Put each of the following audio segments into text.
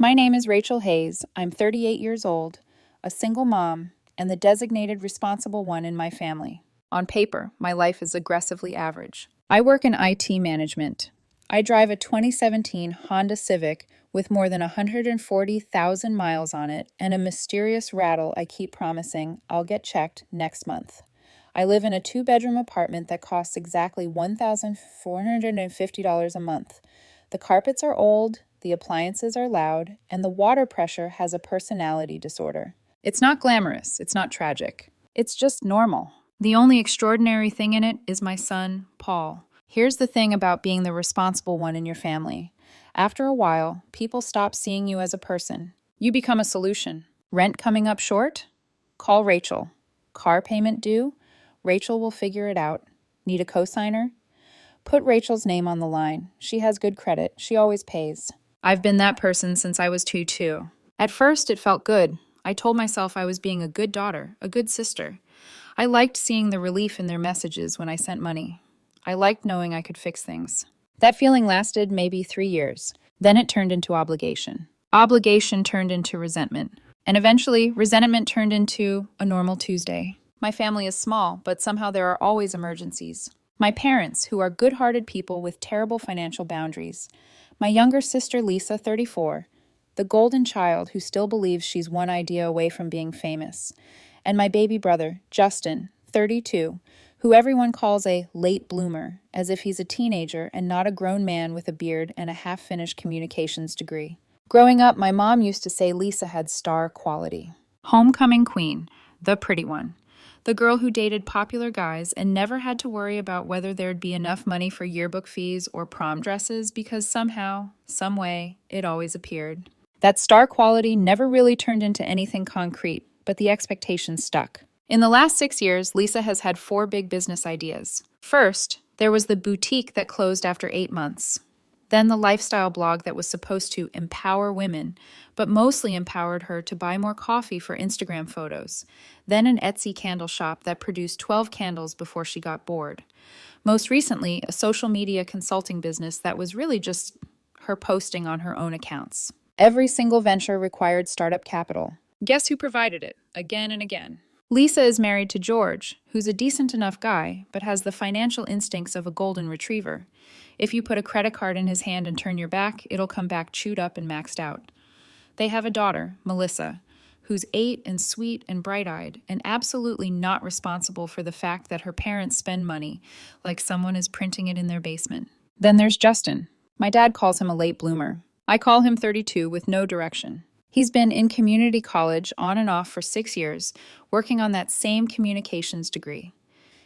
My name is Rachel Hayes. I'm 38 years old, a single mom, and the designated responsible one in my family. On paper, my life is aggressively average. I work in IT management. I drive a 2017 Honda Civic with more than 140,000 miles on it and a mysterious rattle I keep promising I'll get checked next month. I live in a two-bedroom apartment that costs exactly $1,450 a month. The carpets are old, the appliances are loud, and the water pressure has a personality disorder. It's not glamorous, it's not tragic. It's just normal. The only extraordinary thing in it is my son, Paul. Here's the thing about being the responsible one in your family. After a while, people stop seeing you as a person. You become a solution. Rent coming up short? Call Rachel. Car payment due? Rachel will figure it out. Need a cosigner? Put Rachel's name on the line. She has good credit. She always pays. I've been that person since I was two too. At first, it felt good. I told myself I was being a good daughter, a good sister. I liked seeing the relief in their messages when I sent money. I liked knowing I could fix things. That feeling lasted maybe 3 years. Then it turned into obligation. Obligation turned into resentment. And eventually, resentment turned into a normal Tuesday. My family is small, but somehow there are always emergencies. My parents, who are good-hearted people with terrible financial boundaries. My younger sister, Lisa, 34, the golden child who still believes she's one idea away from being famous. And my baby brother, Justin, 32, who everyone calls a late bloomer, as if he's a teenager and not a grown man with a beard and a half-finished communications degree. Growing up, my mom used to say Lisa had star quality. Homecoming queen, the pretty one. The girl who dated popular guys and never had to worry about whether there'd be enough money for yearbook fees or prom dresses because somehow, some way, it always appeared. That star quality never really turned into anything concrete, but the expectation stuck. In the last 6 years, Lisa has had 4 big business ideas. First, there was the boutique that closed after 8 months. Then the lifestyle blog that was supposed to empower women, but mostly empowered her to buy more coffee for Instagram photos. Then an Etsy candle shop that produced 12 candles before she got bored. Most recently, a social media consulting business that was really just her posting on her own accounts. Every single venture required startup capital. Guess who provided it? Again and again. Lisa is married to George, who's a decent enough guy, but has the financial instincts of a golden retriever. If you put a credit card in his hand and turn your back, it'll come back chewed up and maxed out. They have a daughter, Melissa, who's 8 and sweet and bright-eyed, and absolutely not responsible for the fact that her parents spend money like someone is printing it in their basement. Then there's Justin. My dad calls him a late bloomer. I call him 32 with no direction. He's been in community college on and off for 6 years, working on that same communications degree.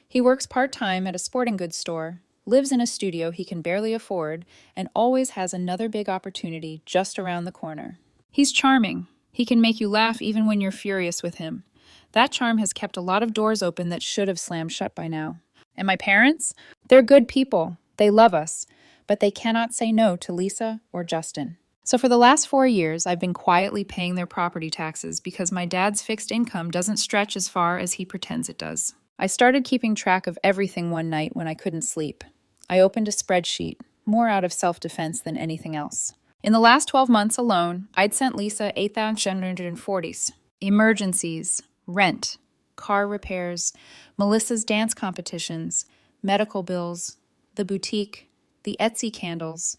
He works part-time at a sporting goods store, lives in a studio he can barely afford, and always has another big opportunity just around the corner. He's charming. He can make you laugh even when you're furious with him. That charm has kept a lot of doors open that should have slammed shut by now. And my parents? They're good people. They love us, but they cannot say no to Lisa or Justin. So for the last 4 years, I've been quietly paying their property taxes because my dad's fixed income doesn't stretch as far as he pretends it does. I started keeping track of everything one night when I couldn't sleep. I opened a spreadsheet, more out of self-defense than anything else. In the last 12 months alone, I'd sent Lisa 8,740s. Emergencies, rent, car repairs, Melissa's dance competitions, medical bills, the boutique, the Etsy candles,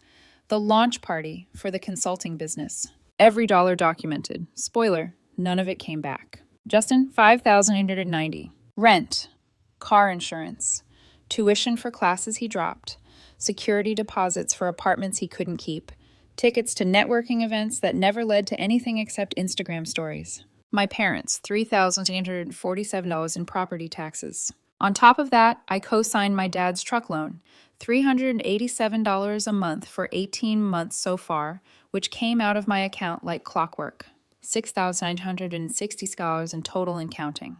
the launch party for the consulting business. Every dollar documented. Spoiler, none of it came back. Justin, 5,890. Rent, car insurance, tuition for classes he dropped, security deposits for apartments he couldn't keep, tickets to networking events that never led to anything except Instagram stories. My parents, $3,847 in property taxes. On top of that, I co-signed my dad's truck loan, $387 a month for 18 months so far, which came out of my account like clockwork. $6,960 in total and counting.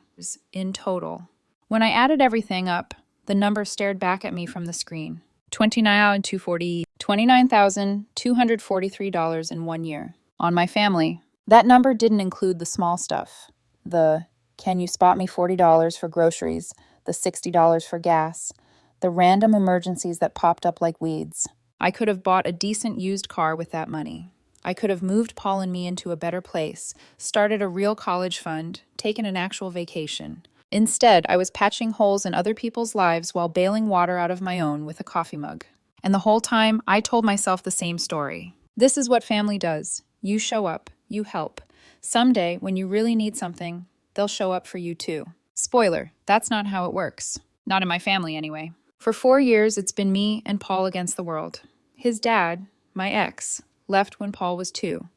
In total. When I added everything up, the number stared back at me from the screen. $29,243 in 1 year. On my family. That number didn't include the small stuff. The, can you spot me $40 for groceries? The $60 for gas. The random emergencies that popped up like weeds. I could have bought a decent used car with that money. I could have moved Paul and me into a better place, started a real college fund, taken an actual vacation. Instead, I was patching holes in other people's lives while bailing water out of my own with a coffee mug. And the whole time, I told myself the same story. This is what family does. You show up, you help. Someday, when you really need something, they'll show up for you too. Spoiler, that's not how it works. Not in my family, anyway. For 4 years, it's been me and Paul against the world. His dad, my ex, left when Paul was 2.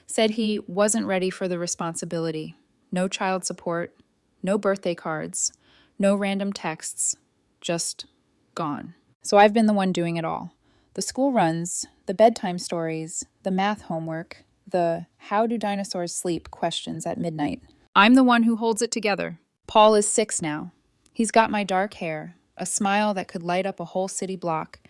Said he wasn't ready for the responsibility. No child support, no birthday cards, no random texts, just gone. So I've been the one doing it all. The school runs, the bedtime stories, the math homework, the how do dinosaurs sleep questions at midnight. I'm the one who holds it together. Paul is 6 now. He's got my dark hair, a smile that could light up a whole city block,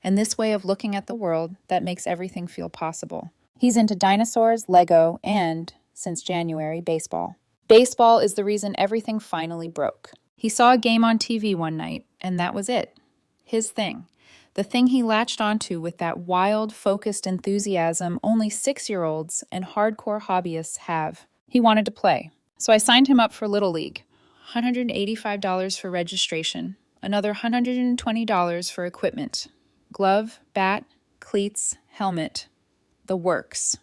and this way of looking at the world that makes everything feel possible. He's into dinosaurs, Lego, and, since January, baseball. Baseball is the reason everything finally broke. He saw a game on TV one night, and that was it. His thing. The thing he latched onto with that wild, focused enthusiasm only 6-year-olds and hardcore hobbyists have. He wanted to play. So I signed him up for Little League. $185 for registration. Another $120 for equipment. Glove, bat, cleats, helmet. The works.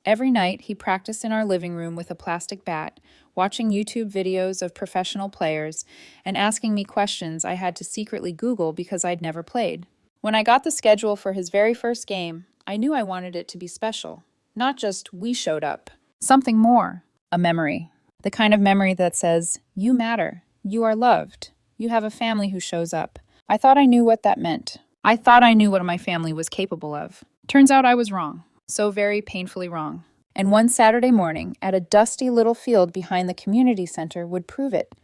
Every night, he practiced in our living room with a plastic bat, watching YouTube videos of professional players, and asking me questions I had to secretly Google because I'd never played. When I got the schedule for his very first game, I knew I wanted it to be special. Not just we showed up. Something more. A memory. The kind of memory that says, you matter. You are loved. You have a family who shows up. I thought I knew what that meant. I thought I knew what my family was capable of. Turns out I was wrong. So very painfully wrong. And one Saturday morning, at a dusty little field behind the community center, would prove it.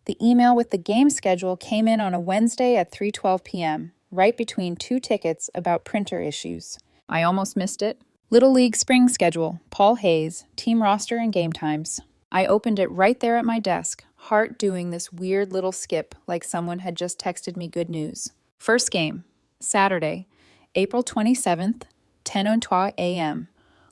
The email with the game schedule came in on a Wednesday at 3:12 p.m., right between 2 tickets about printer issues. I almost missed it. Little League spring schedule, Paul Hayes, team roster and game times. I opened it right there at my desk, heart doing this weird little skip like someone had just texted me good news. First game, Saturday, April 27th, 10:03 a.m.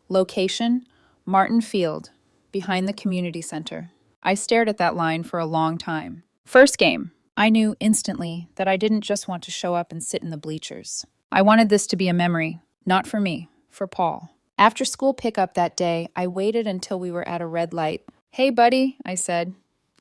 Location, Martin Field, behind the community center. I stared at that line for a long time. First game. I knew instantly that I didn't just want to show up and sit in the bleachers. I wanted this to be a memory, not for me, for Paul. After school pickup that day, I waited until we were at a red light. Hey, buddy, I said.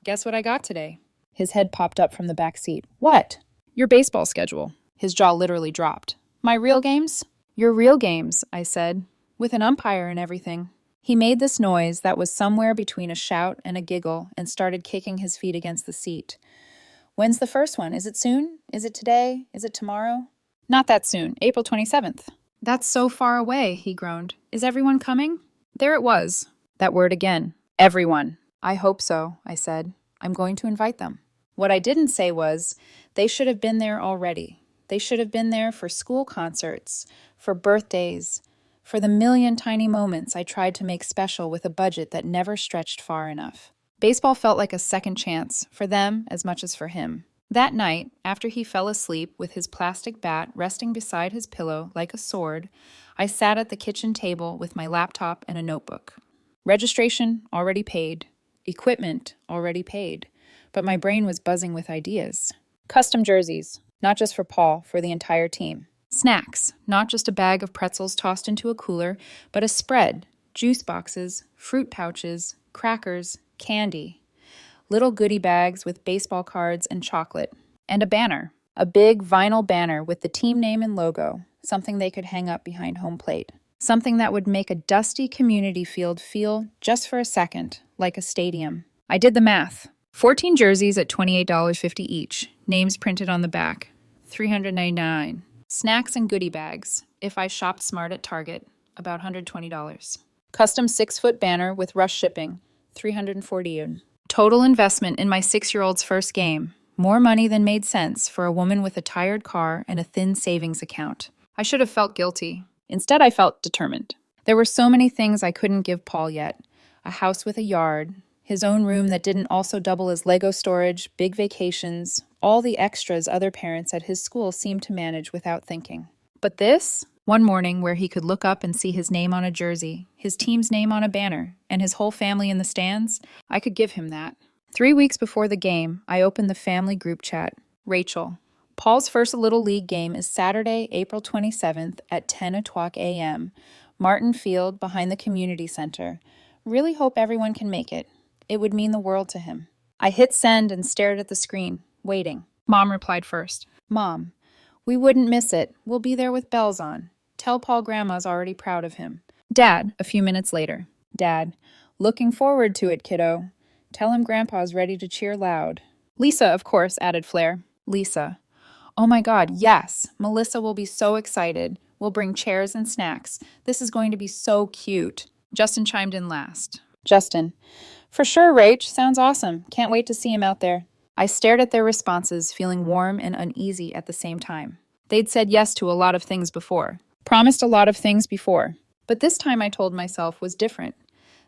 Guess what I got today? His head popped up from the back seat. What? Your baseball schedule. His jaw literally dropped. My real games? Your real games, I said, with an umpire and everything. He made this noise that was somewhere between a shout and a giggle and started kicking his feet against the seat. When's the first one? Is it soon? Is it today? Is it tomorrow? Not that soon. April 27th. That's so far away, he groaned. Is everyone coming? There it was. That word again. Everyone. I hope so, I said. I'm going to invite them. What I didn't say was, they should have been there already. They should have been there for school concerts, for birthdays, for the million tiny moments I tried to make special with a budget that never stretched far enough. Baseball felt like a second chance, for them as much as for him. That night, after he fell asleep with his plastic bat resting beside his pillow like a sword, I sat at the kitchen table with my laptop and a notebook. Registration already paid. Equipment already paid. But my brain was buzzing with ideas. Custom jerseys, not just for Paul, for the entire team. Snacks, not just a bag of pretzels tossed into a cooler, but a spread, juice boxes, fruit pouches, crackers, candy, little goodie bags with baseball cards and chocolate, and a banner, a big vinyl banner with the team name and logo, something they could hang up behind home plate, something that would make a dusty community field feel, just for a second, like a stadium. I did the math. 14 jerseys at $28.50 each, names printed on the back, $399. Snacks and goodie bags, if I shopped smart at Target, about $120. Custom 6-foot banner with rush shipping, $340. Total investment in my 6-year-old's first game. More money than made sense for a woman with a tired car and a thin savings account. I should have felt guilty. Instead, I felt determined. There were so many things I couldn't give Paul yet. A house with a yard, his own room that didn't also double as Lego storage, big vacations, all the extras other parents at his school seemed to manage without thinking. But this? One morning where he could look up and see his name on a jersey, his team's name on a banner, and his whole family in the stands, I could give him that. 3 weeks before the game, I opened the family group chat. Rachel, Paul's first Little League game is Saturday, April 27th at 10 o'clock a.m. Martin Field behind the community center. Really hope everyone can make it. It would mean the world to him. I hit send and stared at the screen, waiting. Mom replied first. Mom, we wouldn't miss it. We'll be there with bells on. Tell Paul Grandma's already proud of him. Dad, a few minutes later. Dad, looking forward to it, kiddo. Tell him Grandpa's ready to cheer loud. Lisa, of course, added Flair. Lisa, oh my God, yes. Melissa will be so excited. We'll bring chairs and snacks. This is going to be so cute. Justin chimed in last. Justin, for sure, Rach. Sounds awesome. Can't wait to see him out there. I stared at their responses, feeling warm and uneasy at the same time. They'd said yes to a lot of things before. Promised a lot of things before. But this time I told myself was different.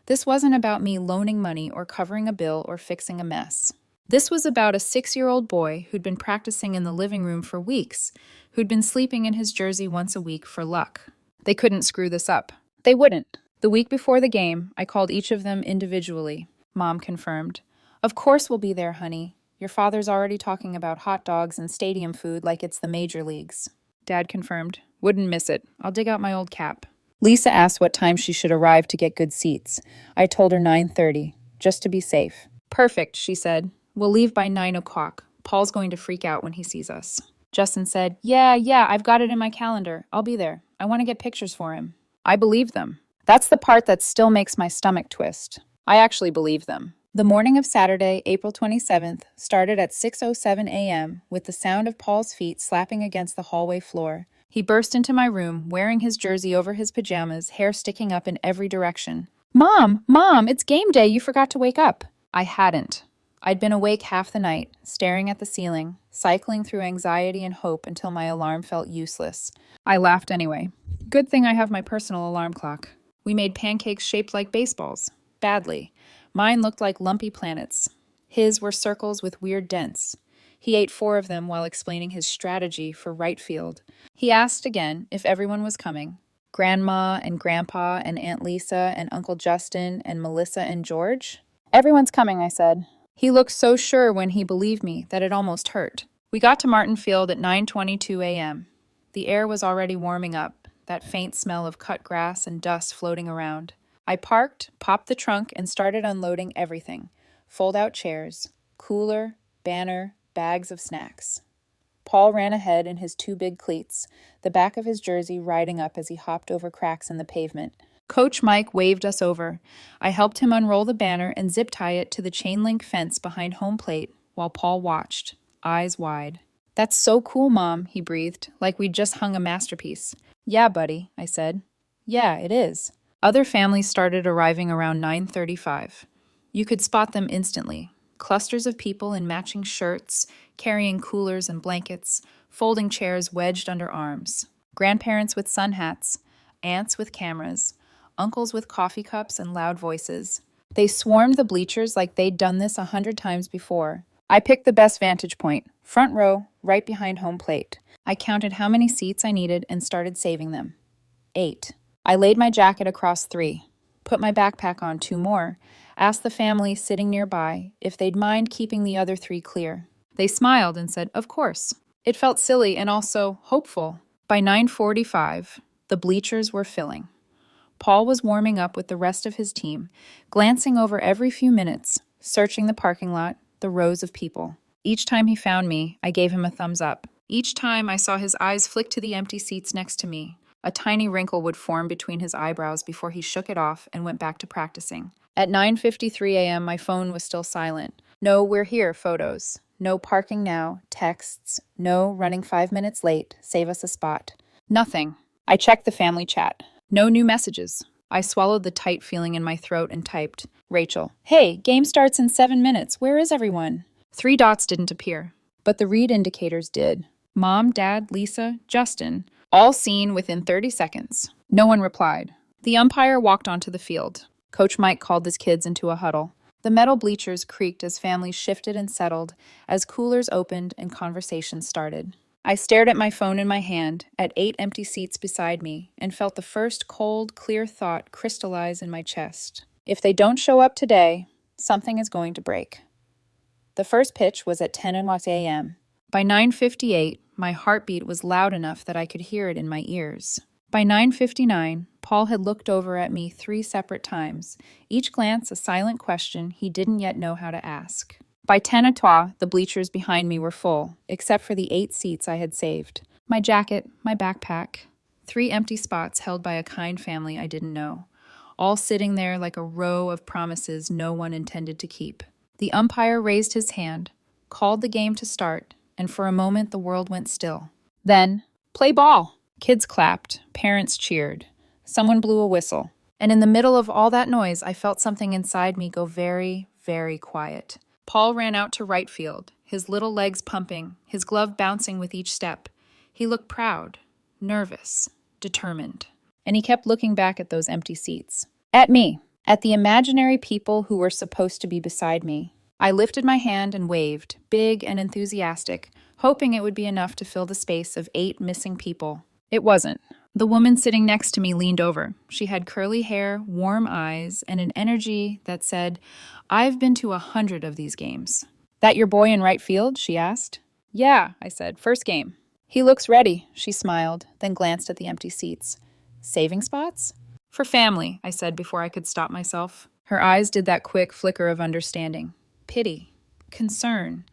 This wasn't about me loaning money or covering a bill or fixing a mess. This was about a 6-year-old boy who'd been practicing in the living room for weeks, who'd been sleeping in his jersey once a week for luck. They couldn't screw this up. They wouldn't. The week before the game, I called each of them individually. Mom confirmed. Of course we'll be there, honey. Your father's already talking about hot dogs and stadium food like it's the major leagues. Dad confirmed. Wouldn't miss it. I'll dig out my old cap. Lisa asked what time she should arrive to get good seats. I told her 9:30, just to be safe. Perfect, she said. We'll leave by 9 o'clock. Paul's going to freak out when he sees us. Justin said, Yeah, I've got it in my calendar. I'll be there. I want to get pictures for him. I believed them. That's the part that still makes my stomach twist. I actually believed them. The morning of Saturday, April 27th, started at 6:07 a.m. with the sound of Paul's feet slapping against the hallway floor. He burst into my room, wearing his jersey over his pajamas, hair sticking up in every direction. Mom, it's game day. You forgot to wake up. I hadn't. I'd been awake half the night, staring at the ceiling, cycling through anxiety and hope until my alarm felt useless. I laughed anyway. Good thing I have my personal alarm clock. We made pancakes shaped like baseballs. Badly. Mine looked like lumpy planets. His were circles with weird dents. He ate 4 of them while explaining his strategy for right field. He asked again if everyone was coming. Grandma and Grandpa and Aunt Lisa and Uncle Justin and Melissa and George. Everyone's coming, I said. He looked so sure when he believed me that it almost hurt. We got to Martin Field at 9:22 a.m. The air was already warming up, that faint smell of cut grass and dust floating around. I parked, popped the trunk, and started unloading everything. Fold-out chairs, cooler, banner, bags of snacks. Paul ran ahead in his 2 big cleats, the back of his jersey riding up as he hopped over cracks in the pavement. Coach Mike waved us over. I helped him unroll the banner and zip tie it to the chain-link fence behind home plate while Paul watched, eyes wide. That's so cool, Mom, he breathed, like we'd just hung a masterpiece. Yeah, buddy, I said. Yeah, it is. Other families started arriving around 9:35. You could spot them instantly. Clusters of people in matching shirts, carrying coolers and blankets, folding chairs wedged under arms. Grandparents with sun hats, aunts with cameras, uncles with coffee cups and loud voices. They swarmed the bleachers like they'd done this 100 times before. I picked the best vantage point, front row, right behind home plate. I counted how many seats I needed and started saving them. 8. I laid my jacket across 3, put my backpack on 2 more, asked the family sitting nearby if they'd mind keeping the other 3 clear. They smiled and said, of course. It felt silly and also hopeful. By 9:45, the bleachers were filling. Paul was warming up with the rest of his team, glancing over every few minutes, searching the parking lot, the rows of people. Each time he found me, I gave him a thumbs up. Each time I saw his eyes flick to the empty seats next to me, a tiny wrinkle would form between his eyebrows before he shook it off and went back to practicing. At 9:53 a.m., my phone was still silent. No "we're here" photos. No "parking now" texts. No "running 5 minutes late, save us a spot." Nothing. I checked the family chat. No new messages. I swallowed the tight feeling in my throat and typed, Rachel, hey, game starts in 7 minutes. Where is everyone? 3 dots didn't appear, but the read indicators did. Mom, Dad, Lisa, Justin, all seen within 30 seconds. No one replied. The umpire walked onto the field. Coach Mike called his kids into a huddle. The metal bleachers creaked as families shifted and settled, as coolers opened and conversations started. I stared at my phone in my hand, at 8 empty seats beside me, and felt the first cold, clear thought crystallize in my chest. If they don't show up today, something is going to break. The first pitch was at 10 a.m. By 9:58, my heartbeat was loud enough that I could hear it in my ears. By 9:59, Paul had looked over at me 3 separate times, each glance a silent question he didn't yet know how to ask. By 10:00, the bleachers behind me were full, except for the 8 seats I had saved. My jacket, my backpack, 3 empty spots held by a kind family I didn't know, all sitting there like a row of promises no one intended to keep. The umpire raised his hand, called the game to start, and for a moment the world went still. Then, play ball! Kids clapped, parents cheered. Someone blew a whistle. And in the middle of all that noise, I felt something inside me go very, very quiet. Paul ran out to right field, his little legs pumping, his glove bouncing with each step. He looked proud, nervous, determined. And he kept looking back at those empty seats. At me, at the imaginary people who were supposed to be beside me. I lifted my hand and waved, big and enthusiastic, hoping it would be enough to fill the space of 8 missing people. It wasn't. The woman sitting next to me leaned over. She had curly hair, warm eyes, and an energy that said, "I've been to 100 of these games." "That your boy in right field?" she asked. "Yeah," I said, "first game." "He looks ready," she smiled, then glanced at the empty seats. "Saving spots?" "For family," I said before I could stop myself. Her eyes did that quick flicker of understanding. Pity. Concern.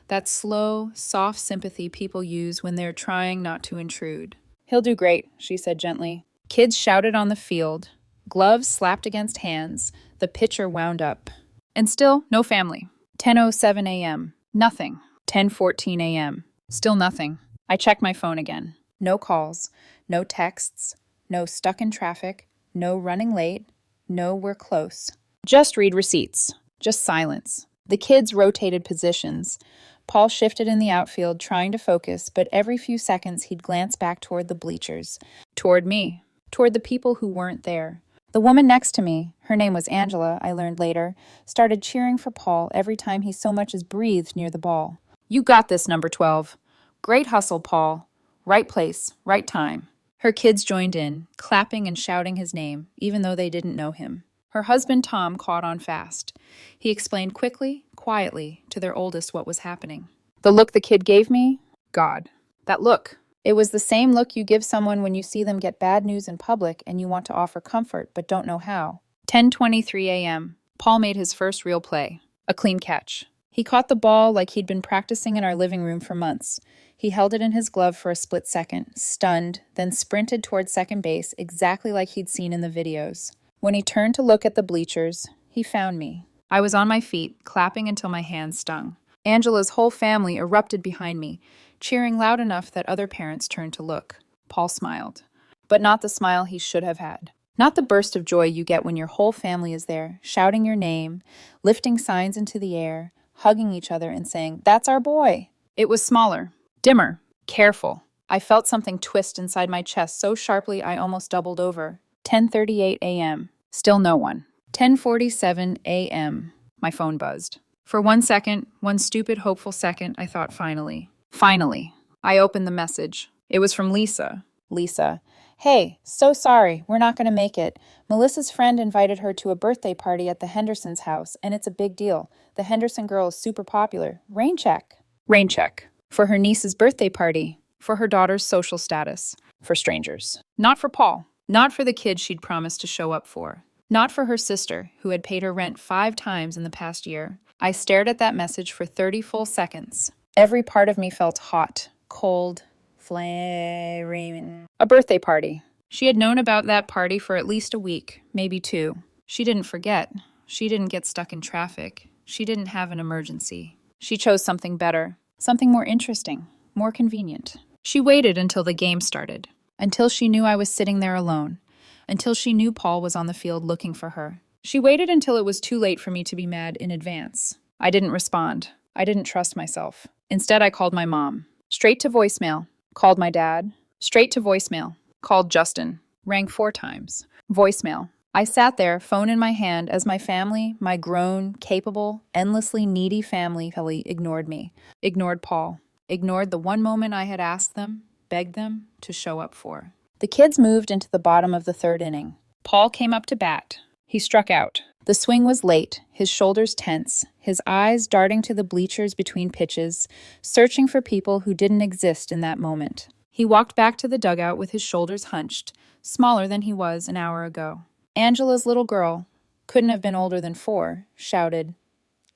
That slow, soft sympathy people use when they're trying not to intrude. "He'll do great," she said gently. Kids shouted on the field. Gloves slapped against hands. The pitcher wound up. And still, no family. 10:07 a.m. Nothing. 10:14 a.m. Still nothing. I checked my phone again. No calls. No texts. No stuck in traffic. No running late. No we're close. Just read receipts. Just silence. The kids rotated positions. Paul shifted in the outfield, trying to focus, but every few seconds he'd glance back toward the bleachers, toward me, toward the people who weren't there. The woman next to me, her name was Angela, I learned later, started cheering for Paul every time he so much as breathed near the ball. "You got this, number 12. Great hustle, Paul. Right place, right time." Her kids joined in, clapping and shouting his name, even though they didn't know him. Her husband, Tom, caught on fast. He explained quickly, quietly, to their oldest what was happening. The look the kid gave me? God. That look. It was the same look you give someone when you see them get bad news in public and you want to offer comfort but don't know how. 10:23 a.m. Paul made his first real play. A clean catch. He caught the ball like he'd been practicing in our living room for months. He held it in his glove for a split second, stunned, then sprinted towards second base exactly like he'd seen in the videos. When he turned to look at the bleachers, he found me. I was on my feet, clapping until my hands stung. Angela's whole family erupted behind me, cheering loud enough that other parents turned to look. Paul smiled, but not the smile he should have had. Not the burst of joy you get when your whole family is there, shouting your name, lifting signs into the air, hugging each other and saying, "That's our boy." It was smaller, dimmer, careful. I felt something twist inside my chest so sharply I almost doubled over. 10:38 a.m. Still no one. 10:47 a.m. My phone buzzed. For one second, one stupid, hopeful second, I thought finally. Finally. I opened the message. It was from Lisa. Lisa. "Hey, so sorry, we're not going to make it. Melissa's friend invited her to a birthday party at the Hendersons' house, and it's a big deal. The Henderson girl is super popular. Rain check." Rain check. For her niece's birthday party. For her daughter's social status. For strangers. Not for Paul. Not for the kid she'd promised to show up for. Not for her sister, who had paid her rent 5 times in the past year. I stared at that message for 30 full seconds. Every part of me felt hot, cold, flaring. A birthday party. She had known about that party for at least a week, maybe 2. She didn't forget. She didn't get stuck in traffic. She didn't have an emergency. She chose something better, something more interesting, more convenient. She waited until the game started, until she knew I was sitting there alone, until she knew Paul was on the field looking for her. She waited until it was too late for me to be mad in advance. I didn't respond. I didn't trust myself. Instead, I called my mom. Straight to voicemail. Called my dad. Straight to voicemail. Called Justin. Rang 4 times. Voicemail. I sat there, phone in my hand, as my family, my grown, capable, endlessly needy family, ignored me. Ignored Paul. ignored the one moment I had asked them, begged them to show up for. The kids moved into the bottom of the third inning. Paul came up to bat. He struck out. The swing was late, his shoulders tense, his eyes darting to the bleachers between pitches, searching for people who didn't exist in that moment. He walked back to the dugout with his shoulders hunched, smaller than he was an hour ago. Angela's little girl, couldn't have been older than 4, shouted,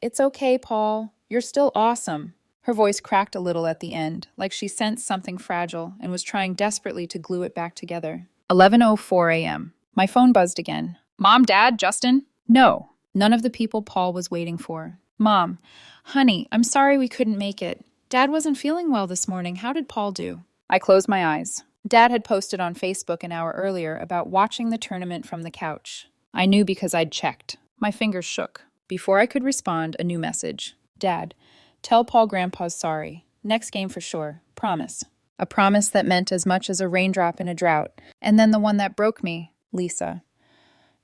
"It's okay, Paul. You're still awesome." Her voice cracked a little at the end, like she sensed something fragile and was trying desperately to glue it back together. 11:04 a.m. My phone buzzed again. "Mom, Dad, Justin?" No, none of the people Paul was waiting for. "Mom, honey, I'm sorry we couldn't make it. Dad wasn't feeling well this morning. How did Paul do?" I closed my eyes. Dad had posted on Facebook an hour earlier about watching the tournament from the couch. I knew because I'd checked. My fingers shook. Before I could respond, a new message. "Dad, tell Paul Grandpa's sorry. Next game for sure. Promise." A promise that meant as much as a raindrop in a drought. And then the one that broke me, Lisa.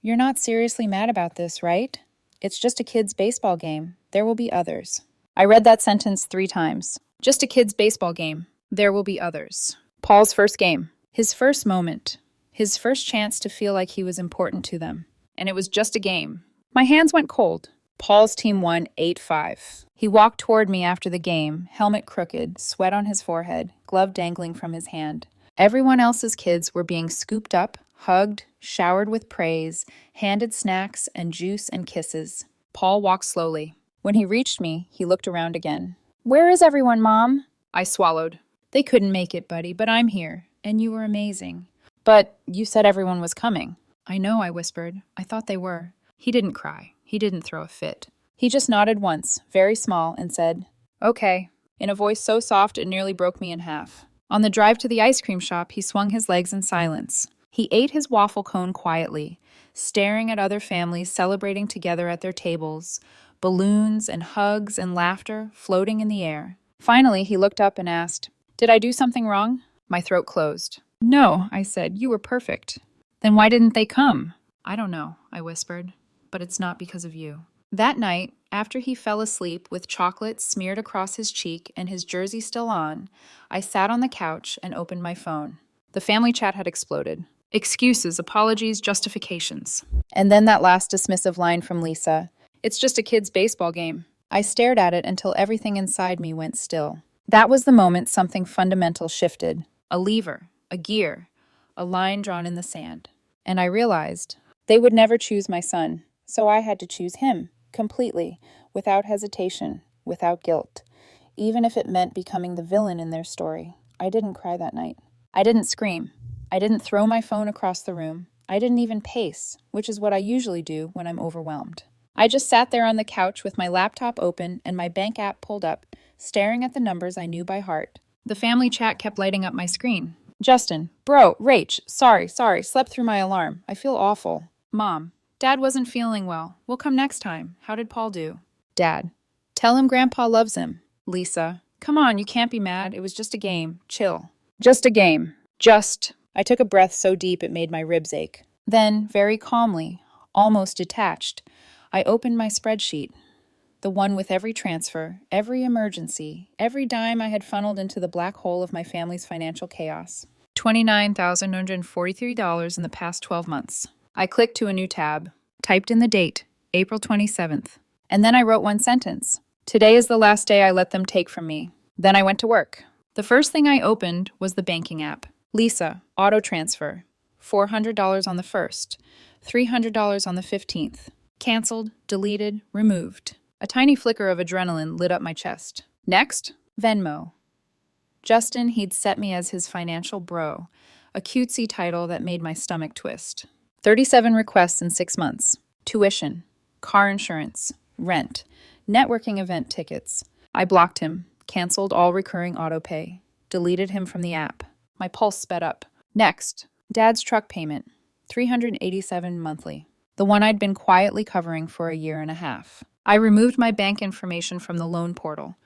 "You're not seriously mad about this, right? It's just a kid's baseball game. There will be others." I read that sentence 3 times. Just a kid's baseball game. There will be others. Paul's first game. His first moment. His first chance to feel like he was important to them. And it was just a game. My hands went cold. Paul's team won 8-5. He walked toward me after the game, helmet crooked, sweat on his forehead, glove dangling from his hand. Everyone else's kids were being scooped up, hugged, showered with praise, handed snacks and juice and kisses. Paul walked slowly. When he reached me, he looked around again. "Where is everyone, Mom?" I swallowed. "They couldn't make it, buddy, but I'm here, and you were amazing." "But you said everyone was coming." "I know," I whispered. "I thought they were." He didn't cry. He didn't throw a fit. He just nodded once, very small, and said, "Okay," in a voice so soft it nearly broke me in half. On the drive to the ice cream shop, he swung his legs in silence. He ate his waffle cone quietly, staring at other families celebrating together at their tables, balloons and hugs and laughter floating in the air. Finally, he looked up and asked, "Did I do something wrong?" My throat closed. "No," I said. "You were perfect." "Then why didn't they come?" "I don't know," I whispered. "But it's not because of you." That night, after he fell asleep with chocolate smeared across his cheek and his jersey still on, I sat on the couch and opened my phone. The family chat had exploded. Excuses, apologies, justifications. And then that last dismissive line from Lisa, "It's just a kid's baseball game." I stared at it until everything inside me went still. That was the moment something fundamental shifted. A lever, a gear, a line drawn in the sand. And I realized they would never choose my son, so I had to choose him, completely, without hesitation, without guilt, even if it meant becoming the villain in their story. I didn't cry that night. I didn't scream. I didn't throw my phone across the room. I didn't even pace, which is what I usually do when I'm overwhelmed. I just sat there on the couch with my laptop open and my bank app pulled up, staring at the numbers I knew by heart. The family chat kept lighting up my screen. "Justin, bro, Rach, sorry, slept through my alarm. I feel awful." "Mom, Dad wasn't feeling well. We'll come next time. How did Paul do?" "Dad, tell him Grandpa loves him." "Lisa, come on, you can't be mad. It was just a game. Chill." "Just a game. Just." I took a breath so deep it made my ribs ache. Then, very calmly, almost detached, I opened my spreadsheet. The one with every transfer, every emergency, every dime I had funneled into the black hole of my family's financial chaos. $29,943 in the past 12 months. I clicked to a new tab, typed in the date, April 27th. And then I wrote one sentence. "Today is the last day I let them take from me." Then I went to work. The first thing I opened was the banking app. Lisa, auto transfer. $400 on the 1st, $300 on the 15th. Canceled, deleted, removed. A tiny flicker of adrenaline lit up my chest. Next, Venmo. Justin, he'd set me as his financial bro, a cutesy title that made my stomach twist. 37 requests in 6 months. Tuition, car insurance, rent, networking event tickets. I blocked him, canceled all recurring auto-pay, deleted him from the app. My pulse sped up. Next, Dad's truck payment, $387 monthly, the one I'd been quietly covering for a year and a half. I removed my bank information from the loan portal,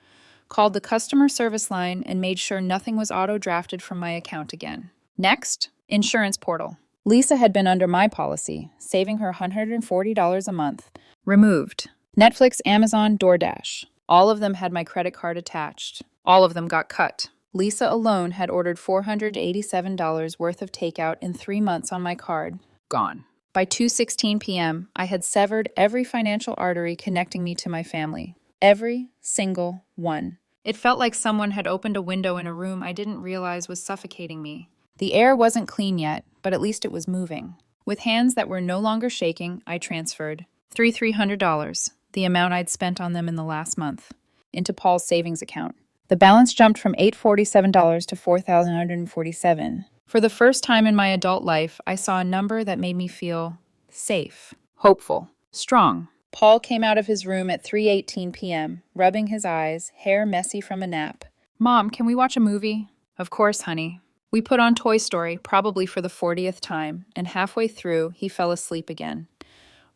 called the customer service line, and made sure nothing was auto-drafted from my account again. Next, insurance portal. Lisa had been under my policy, saving her $140 a month. Removed. Netflix, Amazon, DoorDash. All of them had my credit card attached. All of them got cut. Lisa alone had ordered $487 worth of takeout in 3 months on my card. Gone. By 2:16 p.m., I had severed every financial artery connecting me to my family. Every single one. It felt like someone had opened a window in a room I didn't realize was suffocating me. The air wasn't clean yet, but at least it was moving. With hands that were no longer shaking, I transferred $300, the amount I'd spent on them in the last month, into Paul's savings account. The balance jumped from $847 to $4,147. For the first time in my adult life, I saw a number that made me feel safe, hopeful, strong. Paul came out of his room at 3:18 p.m., rubbing his eyes, hair messy from a nap. "Mom, can we watch a movie?" "Of course, honey." We put on Toy Story, probably for the 40th time, and halfway through, he fell asleep again.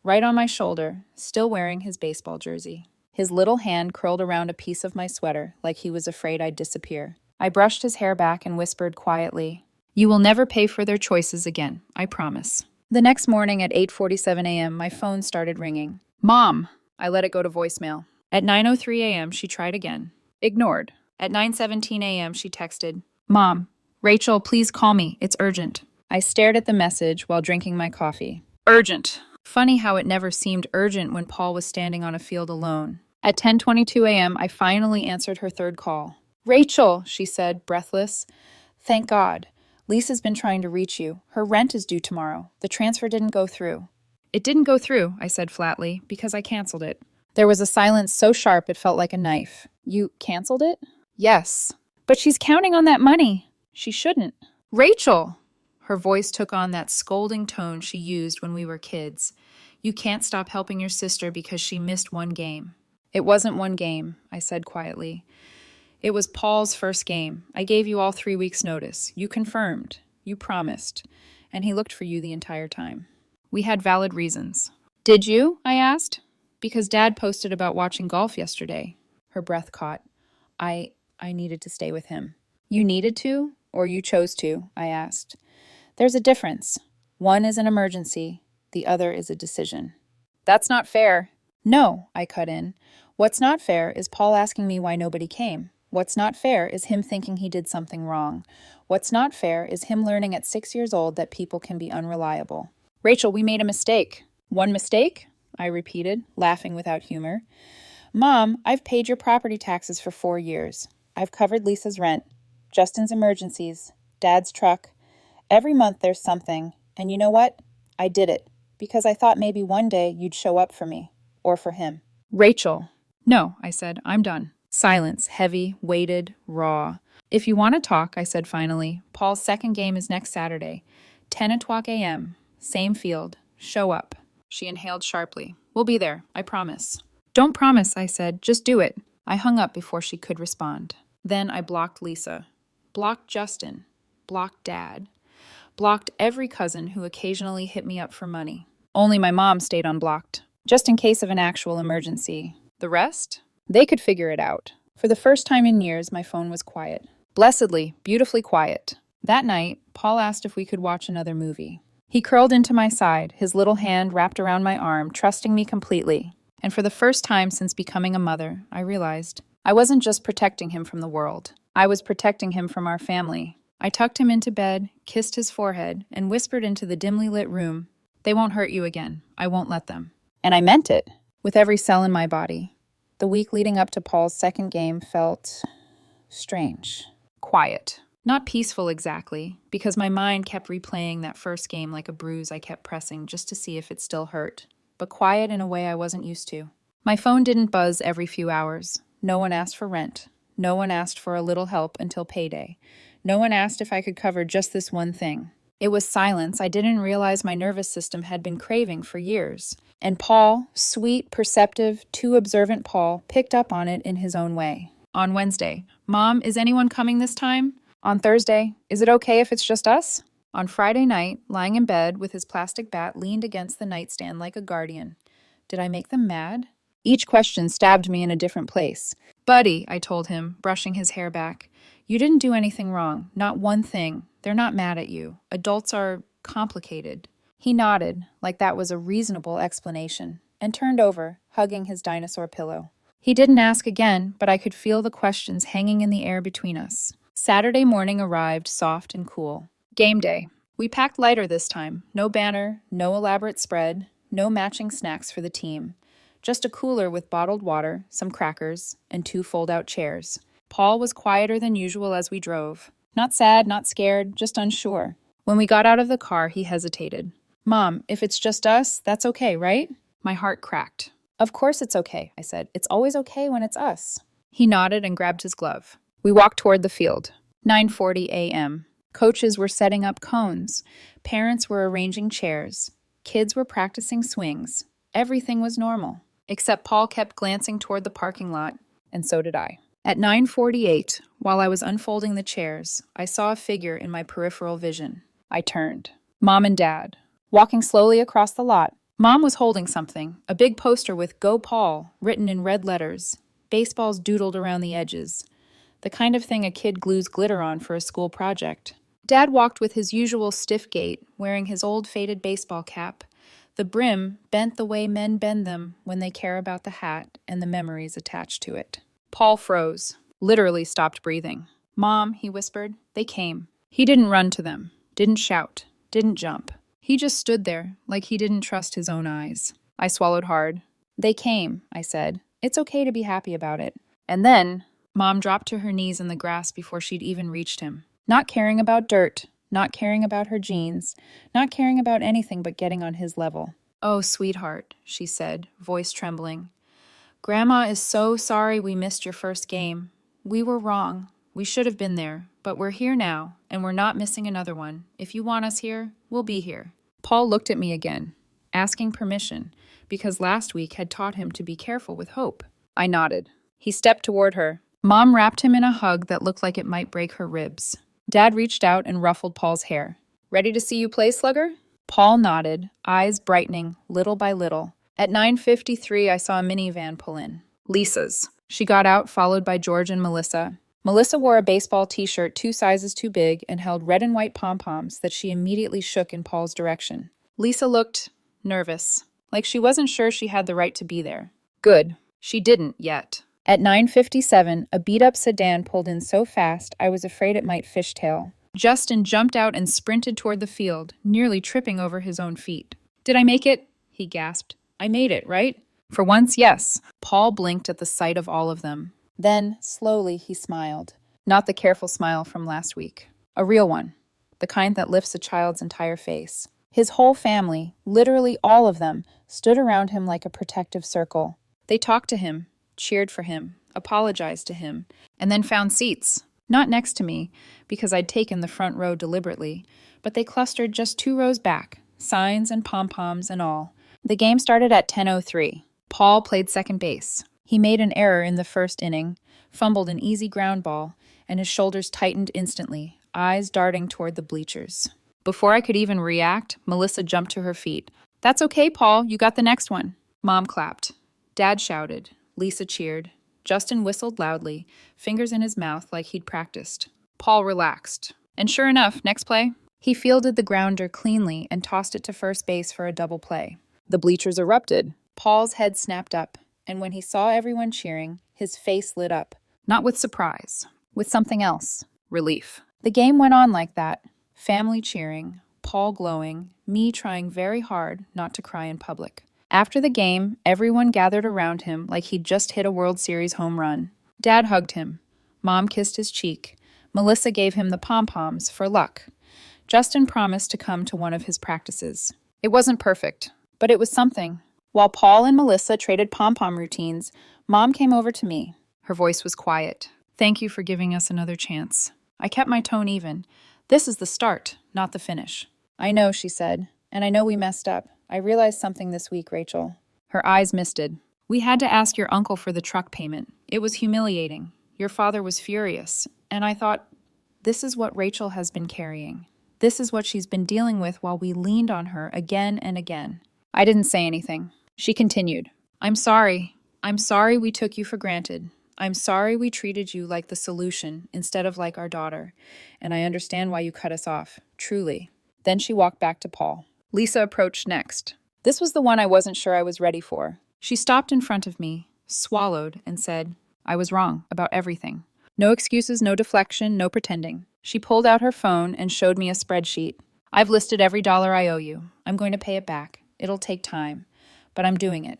Right on my shoulder, still wearing his baseball jersey. His little hand curled around a piece of my sweater, like he was afraid I'd disappear. I brushed his hair back and whispered quietly, "You will never pay for their choices again, I promise." The next morning at 8:47 a.m., my phone started ringing. "Mom!" I let it go to voicemail. At 9:03 a.m., she tried again. Ignored. At 9:17 a.m., she texted, "Mom, Rachel, please call me. It's urgent." I stared at the message while drinking my coffee. Urgent. Funny how it never seemed urgent when Paul was standing on a field alone. At 10:22 a.m., I finally answered her third call. "Rachel," she said, breathless. "Thank God. Lisa's been trying to reach you. Her rent is due tomorrow. The transfer didn't go through." "It didn't go through," I said flatly, "because I canceled it." There was a silence so sharp it felt like a knife. "You canceled it?" "Yes." "But she's counting on that money." "She shouldn't." "Rachel!" Her voice took on that scolding tone she used when we were kids. "You can't stop helping your sister because she missed one game." "It wasn't one game," I said quietly. "It was Paul's first game. I gave you all 3 weeks' notice. You confirmed. You promised. And he looked for you the entire time. We had valid reasons." "Did you?" I asked. "Because Dad posted about watching golf yesterday." Her breath caught. I needed to stay with him." "You needed to? Or you chose to?" I asked. "There's a difference. One is an emergency. The other is a decision." "That's not fair." "No," I cut in. "What's not fair is Paul asking me why nobody came. What's not fair is him thinking he did something wrong. What's not fair is him learning at 6 years old that people can be unreliable." "Rachel, we made a mistake." "One mistake?" I repeated, laughing without humor. "Mom, I've paid your property taxes for 4 years. I've covered Lisa's rent, Justin's emergencies, Dad's truck. Every month there's something. And you know what? I did it, because I thought maybe one day you'd show up for me, or for him." "Rachel." "No," I said, "I'm done." Silence, heavy, weighted, raw. "If you want to talk," I said finally, "Paul's second game is next Saturday, 10 o'clock a.m., same field. Show up." She inhaled sharply. "We'll be there, I promise." "Don't promise," I said. "Just do it." I hung up before she could respond. Then I blocked Lisa. Blocked Justin. Blocked Dad. Blocked every cousin who occasionally hit me up for money. Only my mom stayed unblocked, just in case of an actual emergency. The rest? They could figure it out. For the first time in years, my phone was quiet. Blessedly, beautifully quiet. That night, Paul asked if we could watch another movie. He curled into my side, his little hand wrapped around my arm, trusting me completely. And for the first time since becoming a mother, I realized I wasn't just protecting him from the world. I was protecting him from our family. I tucked him into bed, kissed his forehead, and whispered into the dimly lit room, "They won't hurt you again. I won't let them." And I meant it, with every cell in my body. The week leading up to Paul's second game felt strange. Quiet. Not peaceful exactly, because my mind kept replaying that first game like a bruise I kept pressing just to see if it still hurt. But quiet in a way I wasn't used to. My phone didn't buzz every few hours. No one asked for rent. No one asked for a little help until payday. No one asked if I could cover just this one thing. It was silence I didn't realize my nervous system had been craving for years. And Paul, sweet, perceptive, too observant Paul, picked up on it in his own way. On Wednesday, "Mom, is anyone coming this time?" On Thursday, "Is it okay if it's just us?" On Friday night, lying in bed with his plastic bat leaned against the nightstand like a guardian. Did I make them mad? Each question stabbed me in a different place. "Buddy," I told him, brushing his hair back, "you didn't do anything wrong. Not one thing. They're not mad at you. Adults are complicated." He nodded, like that was a reasonable explanation, and turned over, hugging his dinosaur pillow. He didn't ask again, but I could feel the questions hanging in the air between us. Saturday morning arrived soft and cool. Game day. We packed lighter this time. No banner, no elaborate spread, no matching snacks for the team. Just a cooler with bottled water, some crackers, and 2 fold-out chairs. Paul was quieter than usual as we drove. Not sad, not scared, just unsure. When we got out of the car, he hesitated. "Mom, if it's just us, that's okay, right?" My heart cracked. "Of course it's okay," I said. "It's always okay when it's us." He nodded and grabbed his glove. We walked toward the field. 9:40 a.m. Coaches were setting up cones. Parents were arranging chairs. Kids were practicing swings. Everything was normal. Except Paul kept glancing toward the parking lot, and so did I. At 9:48, while I was unfolding the chairs, I saw a figure in my peripheral vision. I turned. Mom and Dad, walking slowly across the lot. Mom was holding something, a big poster with "Go Paul" written in red letters, baseballs doodled around the edges, the kind of thing a kid glues glitter on for a school project. Dad walked with his usual stiff gait, wearing his old faded baseball cap, the brim bent the way men bend them when they care about the hat and the memories attached to it. Paul froze, literally stopped breathing. "Mom," he whispered, "they came." He didn't run to them, didn't shout, didn't jump. He just stood there, like he didn't trust his own eyes. I swallowed hard. "They came," I said. "It's okay to be happy about it." And then, Mom dropped to her knees in the grass before she'd even reached him. Not caring about dirt, not caring about her jeans, not caring about anything but getting on his level. "Oh, sweetheart," she said, voice trembling. "Grandma is so sorry we missed your first game. We were wrong. We should have been there, but we're here now, and we're not missing another one. If you want us here, we'll be here." Paul looked at me again, asking permission, because last week had taught him to be careful with hope. I nodded. He stepped toward her. Mom wrapped him in a hug that looked like it might break her ribs. Dad reached out and ruffled Paul's hair. "Ready to see you play, Slugger?" Paul nodded, eyes brightening little by little. At 9:53, I saw a minivan pull in. Lisa's. She got out, followed by George and Melissa. Melissa wore a baseball t-shirt 2 sizes too big and held red and white pom-poms that she immediately shook in Paul's direction. Lisa looked nervous, like she wasn't sure she had the right to be there. Good. She didn't yet. At 9:57, a beat-up sedan pulled in so fast I was afraid it might fishtail. Justin jumped out and sprinted toward the field, nearly tripping over his own feet. "Did I make it?" he gasped. "I made it, right?" "For once, yes." Paul blinked at the sight of all of them. Then, slowly, he smiled. Not the careful smile from last week. A real one. The kind that lifts a child's entire face. His whole family, literally all of them, stood around him like a protective circle. They talked to him, cheered for him, apologized to him, and then found seats. Not next to me, because I'd taken the front row deliberately, but they clustered just 2 rows back, signs and pom-poms and all. The game started at 10:03. Paul played second base. He made an error in the first inning, fumbled an easy ground ball, and his shoulders tightened instantly, eyes darting toward the bleachers. Before I could even react, Melissa jumped to her feet. "That's okay, Paul. You got the next one." Mom clapped. Dad shouted. Lisa cheered. Justin whistled loudly, fingers in his mouth like he'd practiced. Paul relaxed. And sure enough, next play, he fielded the grounder cleanly and tossed it to first base for a double play. The bleachers erupted. Paul's head snapped up, and when he saw everyone cheering, his face lit up. Not with surprise, with something else. Relief. The game went on like that. Family cheering, Paul glowing, me trying very hard not to cry in public. After the game, everyone gathered around him like he'd just hit a World Series home run. Dad hugged him. Mom kissed his cheek. Melissa gave him the pom-poms for luck. Justin promised to come to one of his practices. It wasn't perfect, but it was something. While Paul and Melissa traded pom-pom routines, Mom came over to me. Her voice was quiet. "Thank you for giving us another chance." I kept my tone even. "This is the start, not the finish." "I know," she said, "and I know we messed up. I realized something this week, Rachel." Her eyes misted. "We had to ask your uncle for the truck payment. It was humiliating. Your father was furious. And I thought, this is what Rachel has been carrying. This is what she's been dealing with while we leaned on her again and again." I didn't say anything. She continued. I'm sorry we took you for granted. I'm sorry we treated you like the solution instead of like our daughter. And I understand why you cut us off. Truly." Then she walked back to Paul. Lisa approached next. This was the one I wasn't sure I was ready for. She stopped in front of me, swallowed, and said, I was wrong about everything. No excuses, no deflection, no pretending. She pulled out her phone and showed me a spreadsheet. I've listed every dollar I owe you. I'm going to pay it back. It'll take time, but I'm doing it.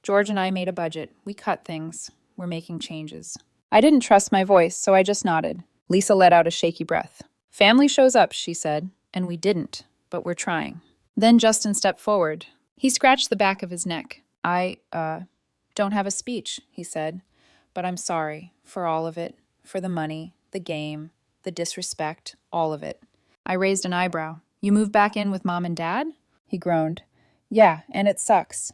George and I made a budget. We cut things. We're making changes. I didn't trust my voice, so I just nodded. Lisa let out a shaky breath. Family shows up, she said, and we didn't, but we're trying. Then Justin stepped forward. He scratched the back of his neck. I don't have a speech, he said, but I'm sorry for all of it, for the money, the game, the disrespect, all of it. I raised an eyebrow. You moved back in with Mom and Dad? He groaned. Yeah, and it sucks.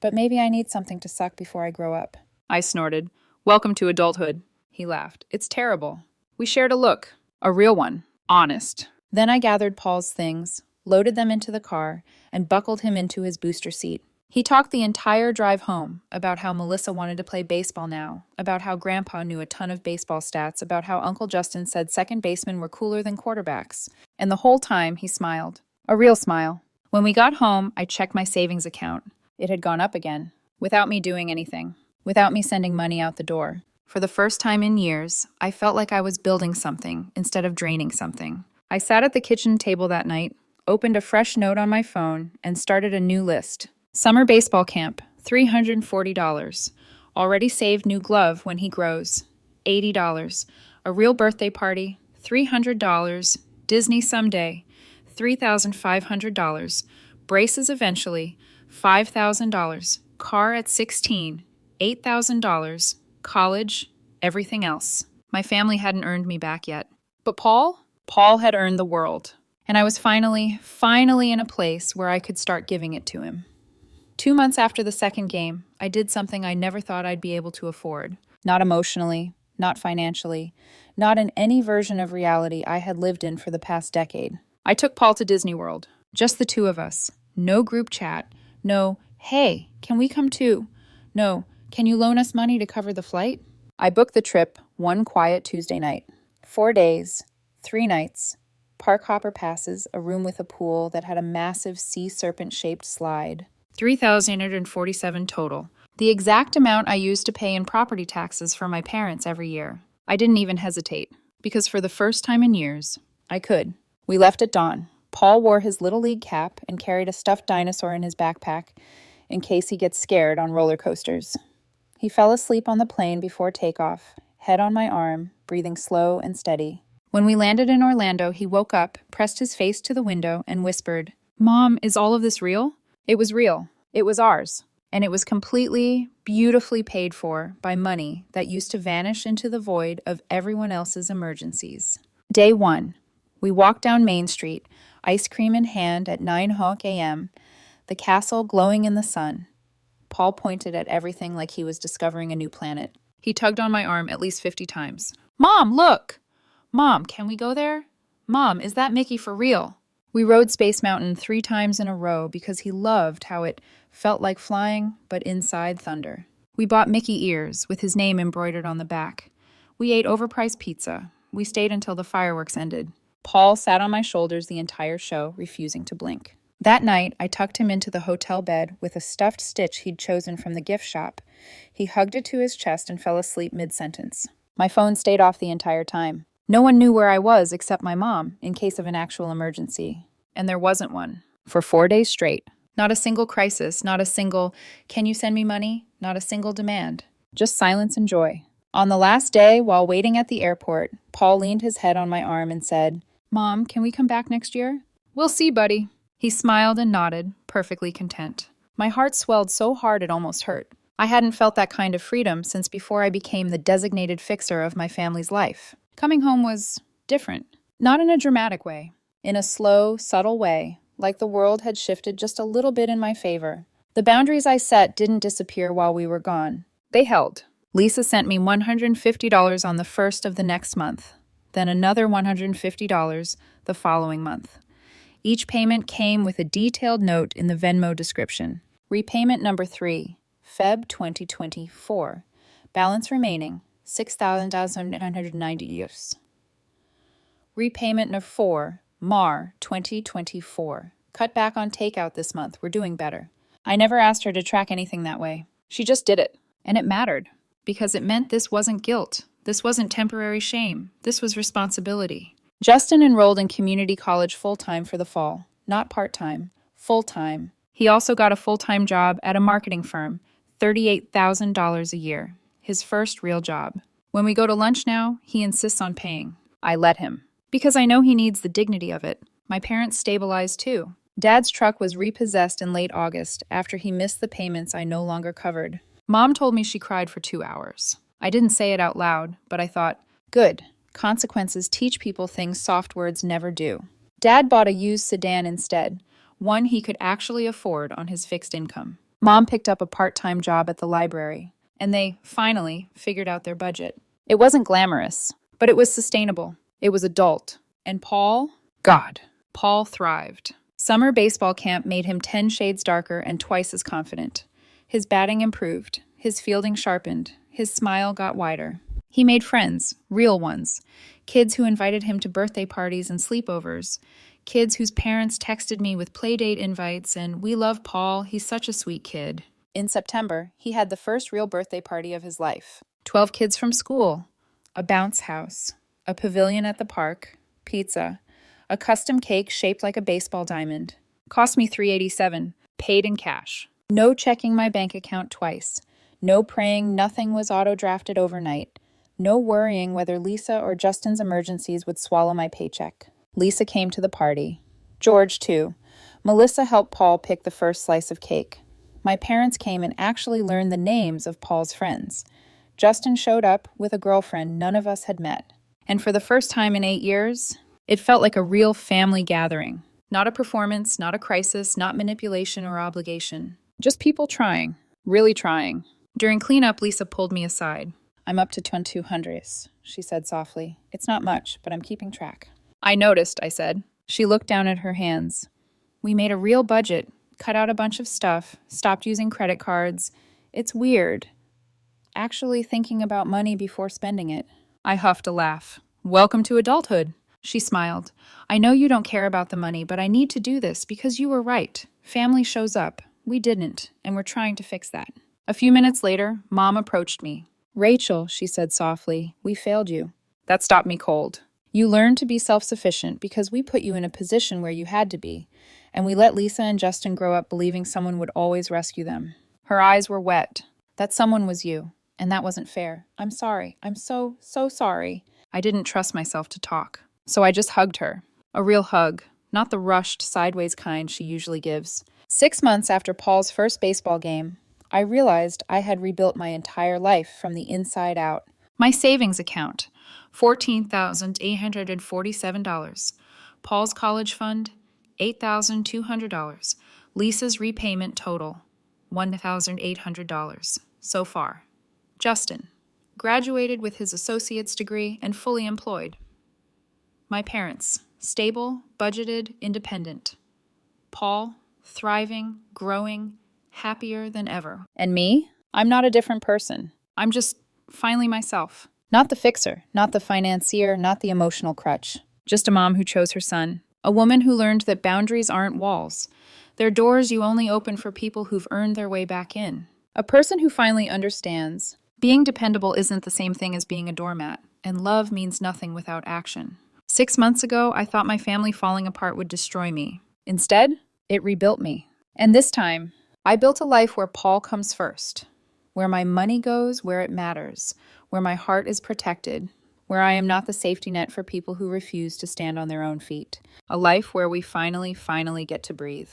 But maybe I need something to suck before I grow up. I snorted. Welcome to adulthood. He laughed. It's terrible. We shared a look. A real one. Honest. Then I gathered Paul's things, loaded them into the car, and buckled him into his booster seat. He talked the entire drive home about how Melissa wanted to play baseball now, about how Grandpa knew a ton of baseball stats, about how Uncle Justin said second basemen were cooler than quarterbacks. And the whole time, he smiled. A real smile. When we got home, I checked my savings account. It had gone up again, without me doing anything, without me sending money out the door. For the first time in years, I felt like I was building something instead of draining something. I sat at the kitchen table that night, opened a fresh note on my phone, and started a new list. Summer baseball camp, $340. Already saved new glove when he grows, $80. A real birthday party, $300. Disney someday, $3,500. Braces eventually, $5,000. Car at 16, $8,000. College, everything else. My family hadn't earned me back yet. But Paul? Paul had earned the world. And I was finally in a place where I could start giving it to him. 2 months after the second game, I did something I never thought I'd be able to afford. Not emotionally, not financially, not in any version of reality I had lived in for the past decade. I took Paul to Disney World. Just the two of us. No group chat. No, hey, can we come too? No, can you loan us money to cover the flight? I booked the trip one quiet Tuesday night. 4 days, 3 nights, park hopper passes, a room with a pool that had a massive sea serpent-shaped slide. $3,847 total. The exact amount I used to pay in property taxes for my parents every year. I didn't even hesitate, because for the first time in years, I could. We left at dawn. Paul wore his Little League cap and carried a stuffed dinosaur in his backpack in case he gets scared on roller coasters. He fell asleep on the plane before takeoff, head on my arm, breathing slow and steady. When we landed in Orlando, he woke up, pressed his face to the window, and whispered, Mom, is all of this real? It was real. It was ours. And it was completely, beautifully paid for by money that used to vanish into the void of everyone else's emergencies. Day 1. We walked down Main Street, ice cream in hand at 9 a.m., the castle glowing in the sun. Paul pointed at everything like he was discovering a new planet. He tugged on my arm at least 50 times. Mom, look! Mom, can we go there? Mom, is that Mickey for real? We rode Space Mountain 3 times in a row because he loved how it felt like flying, but inside thunder. We bought Mickey ears with his name embroidered on the back. We ate overpriced pizza. We stayed until the fireworks ended. Paul sat on my shoulders the entire show, refusing to blink. That night, I tucked him into the hotel bed with a stuffed stitch he'd chosen from the gift shop. He hugged it to his chest and fell asleep mid-sentence. My phone stayed off the entire time. No one knew where I was except my mom, in case of an actual emergency. And there wasn't one. For 4 days straight. Not a single crisis, not a single, can you send me money? Not a single demand. Just silence and joy. On the last day, while waiting at the airport, Paul leaned his head on my arm and said, Mom, can we come back next year? We'll see, buddy. He smiled and nodded, perfectly content. My heart swelled so hard it almost hurt. I hadn't felt that kind of freedom since before I became the designated fixer of my family's life. Coming home was different. Not in a dramatic way. In a slow, subtle way, like the world had shifted just a little bit in my favor. The boundaries I set didn't disappear while we were gone. They held. Lisa sent me $150 on the first of the next month, then another $150 the following month. Each payment came with a detailed note in the Venmo description. Repayment number 3, Feb 2024. Balance remaining, $6,990. Repayment number 4, Mar 2024. Cut back on takeout this month. We're doing better. I never asked her to track anything that way. She just did it. And it mattered, because it meant this wasn't guilt. This wasn't temporary shame. This was responsibility. Justin enrolled in community college full-time for the fall, not part-time, full-time. He also got a full-time job at a marketing firm, $38,000 a year, his first real job. When we go to lunch now, he insists on paying. I let him, because I know he needs the dignity of it. My parents stabilized too. Dad's truck was repossessed in late August after he missed the payments I no longer covered. Mom told me she cried for 2 hours. I didn't say it out loud, but I thought, good. Consequences teach people things soft words never do. Dad bought a used sedan instead, one he could actually afford on his fixed income. Mom picked up a part-time job at the library, and they, finally, figured out their budget. It wasn't glamorous, but it was sustainable. It was adult. And Paul? God. Paul thrived. Summer baseball camp made him 10 shades darker and twice as confident. His batting improved. His fielding sharpened. His smile got wider. He made friends, real ones. Kids who invited him to birthday parties and sleepovers. Kids whose parents texted me with playdate invites and, "We love Paul, he's such a sweet kid." In September, he had the first real birthday party of his life. 12 kids from school. A bounce house. A pavilion at the park. Pizza. A custom cake shaped like a baseball diamond. Cost me $387. Paid in cash. No checking my bank account twice. No praying nothing was auto-drafted overnight. No worrying whether Lisa or Justin's emergencies would swallow my paycheck. Lisa came to the party. George, too. Melissa helped Paul pick the first slice of cake. My parents came and actually learned the names of Paul's friends. Justin showed up with a girlfriend none of us had met. And for the first time in 8 years, it felt like a real family gathering. Not a performance, not a crisis, not manipulation or obligation. Just people trying, really trying. During cleanup, Lisa pulled me aside. "I'm up to 2,200, she said softly. "It's not much, but I'm keeping track." "I noticed," I said. She looked down at her hands. "We made a real budget, cut out a bunch of stuff, stopped using credit cards. It's weird. Actually thinking about money before spending it." I huffed a laugh. "Welcome to adulthood." She smiled. "I know you don't care about the money, but I need to do this because you were right. Family shows up. We didn't, and we're trying to fix that." A few minutes later, Mom approached me. "Rachel," she said softly, "we failed you." That stopped me cold. "You learned to be self-sufficient because we put you in a position where you had to be, and we let Lisa and Justin grow up believing someone would always rescue them." Her eyes were wet. "That someone was you, and that wasn't fair. I'm sorry. I'm so sorry." I didn't trust myself to talk, so I just hugged her. A real hug, not the rushed, sideways kind she usually gives. 6 months after Paul's first baseball game, I realized I had rebuilt my entire life from the inside out. My savings account, $14,847. Paul's college fund, $8,200. Lisa's repayment total, $1,800. So far. Justin, graduated with his associate's degree and fully employed. My parents, stable, budgeted, independent. Paul, thriving, growing, happier than ever. And me? I'm not a different person. I'm just finally myself. Not the fixer, not the financier, not the emotional crutch. Just a mom who chose her son. A woman who learned that boundaries aren't walls. They're doors you only open for people who've earned their way back in. A person who finally understands being dependable isn't the same thing as being a doormat, and love means nothing without action. 6 months ago, I thought my family falling apart would destroy me. Instead, it rebuilt me. And this time, I built a life where Paul comes first, where my money goes where it matters, where my heart is protected, where I am not the safety net for people who refuse to stand on their own feet. A life where we finally get to breathe.